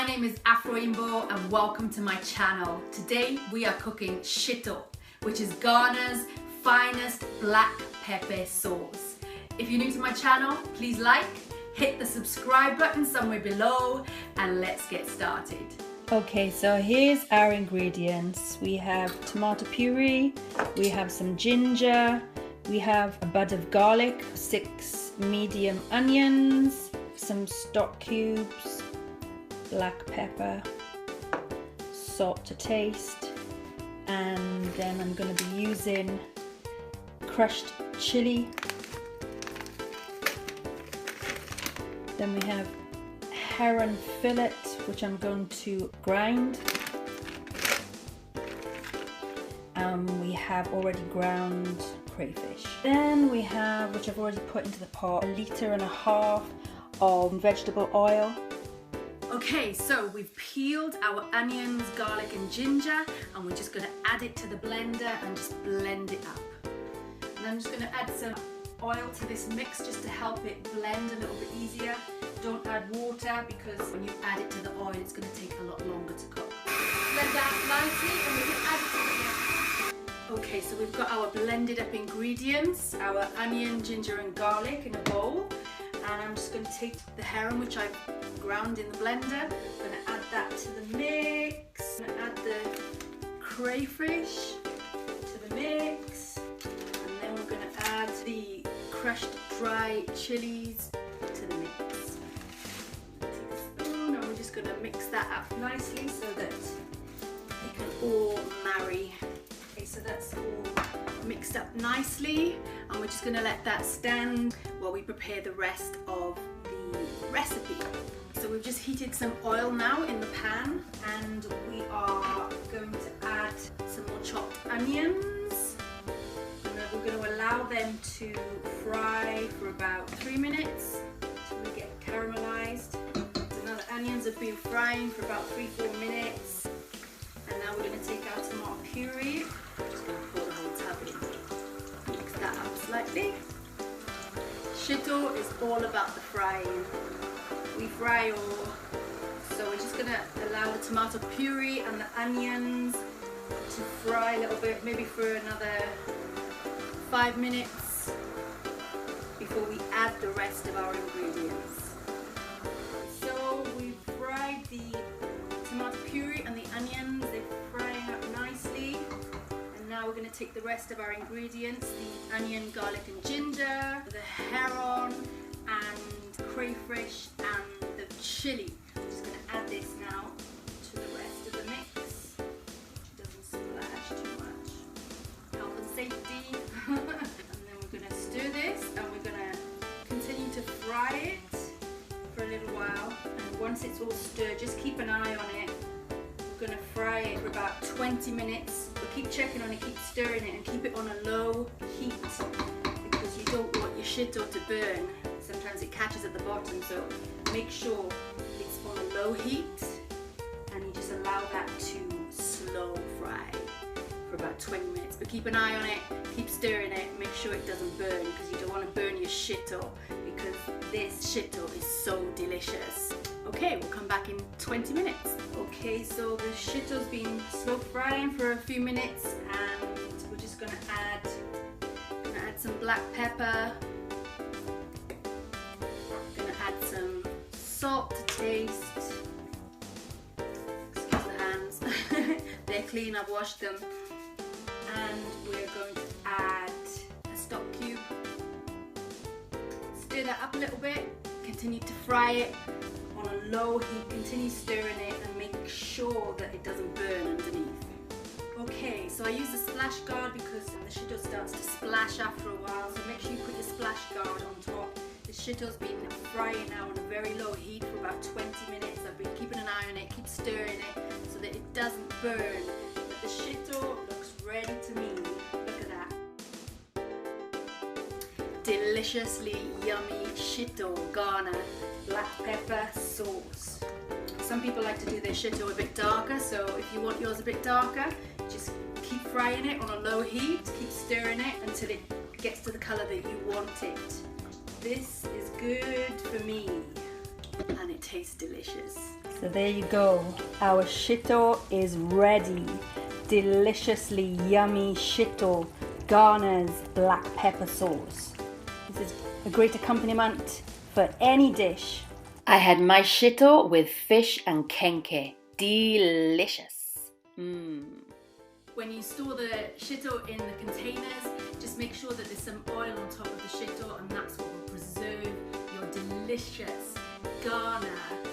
My name is Afroimbo and welcome to my channel. Today we are cooking Shitto, which is Ghana's finest black pepper sauce. If you're new to my channel, please like, hit the subscribe button somewhere below, and let's get started. Okay, so here's our ingredients. We have tomato puree, we have some ginger, we have a bud of garlic, 6 medium onions, some stock cubes, black pepper, salt to taste, and then I'm going to be using crushed chili. Then we have heron fillet, which I'm going to grind. We have already ground crayfish. Then we have, which I've already put into the pot, 1.5 liters of vegetable oil. Okay, so we've peeled our onions, garlic and ginger, and we're just going to add it to the blender and just blend it up. And I'm just going to add some oil to this mix just to help it blend a little bit easier. Don't add water because when you add it to the oil it's going to take a lot longer to cook. Blend that lightly and we can add it to the mix. Okay, so we've got our blended up ingredients, our onion, ginger and garlic in a bowl. And I'm just going to take the heron, which I've ground in the blender. I'm going to add that to the mix. I'm going to add the crayfish to the mix. And then we're going to add the crushed dry chilies to the mix. Take a spoon and we're just going to mix that up nicely so that they can all marry. Okay, so that's all mixed up nicely, and we're just going to let that stand while we prepare the rest of the recipe. So we've just heated some oil now in the pan, and we are going to add some more chopped onions, and then we're going to allow them to fry for about 3 minutes until they get caramelized. So now the onions have been frying for about 3-4 minutes, and now we're going to take our tomato puree. Just going to pour the whole tub in. Mix that up slightly. Shitto is all about the frying. We fry all. So we're just going to allow the tomato puree and the onions to fry a little bit, maybe for another 5 minutes before we add the rest of our ingredients. So we've fried the tomato puree and the onions. They're frying up nicely. Now we're going to take the rest of our ingredients, the onion, garlic and ginger, the heron and crayfish and the chili. I'm just going to add this now to the rest of the mix. It doesn't splash too much. Health and safety. And then we're going to stir this and we're going to continue to fry it for a little while. And once it's all stirred, just keep an eye on it. We're going to fry it for about 20 minutes. But keep checking on it, keep stirring it, and keep it on a low heat because you don't want your shitto to burn. Sometimes it catches at the bottom, so make sure it's on a low heat and you just allow that to slow fry for about 20 minutes. But keep an eye on it, keep stirring it, make sure it doesn't burn because you don't want to burn your shitto because this shitto is so delicious. Okay, we'll come back in 20 minutes. Okay, so the shitto's been slow frying for a few minutes, and we're just gonna add some black pepper. Gonna add some salt to taste. Excuse the hands, they're clean, I've washed them. And we're going to add a stock cube. Stir that up a little bit, continue to fry it on a low heat, continue stirring it and make sure that it doesn't burn underneath. Okay, so I use the splash guard because the shitto starts to splash after a while, so make sure you put your splash guard on top. The shitto's been frying now on a very low heat for about 20 minutes. I've been keeping an eye on it, keep stirring it so that it doesn't burn. But the shitto looks ready to me. Look at that. Deliciously yummy Shitto Ghana black pepper sauce. Some people like to do their shitto a bit darker, so if you want yours a bit darker, just keep frying it on a low heat, keep stirring it until it gets to the colour that you want it. This is good for me and it tastes delicious. So there you go. Our shitto is ready. Deliciously yummy shitto Ghana's black pepper sauce. This is a great accompaniment for any dish. I had my shitto with fish and kenke. Delicious. When you store the shitto in the containers, just make sure that there's some oil on top of the shitto, and that's what will preserve your delicious Ghana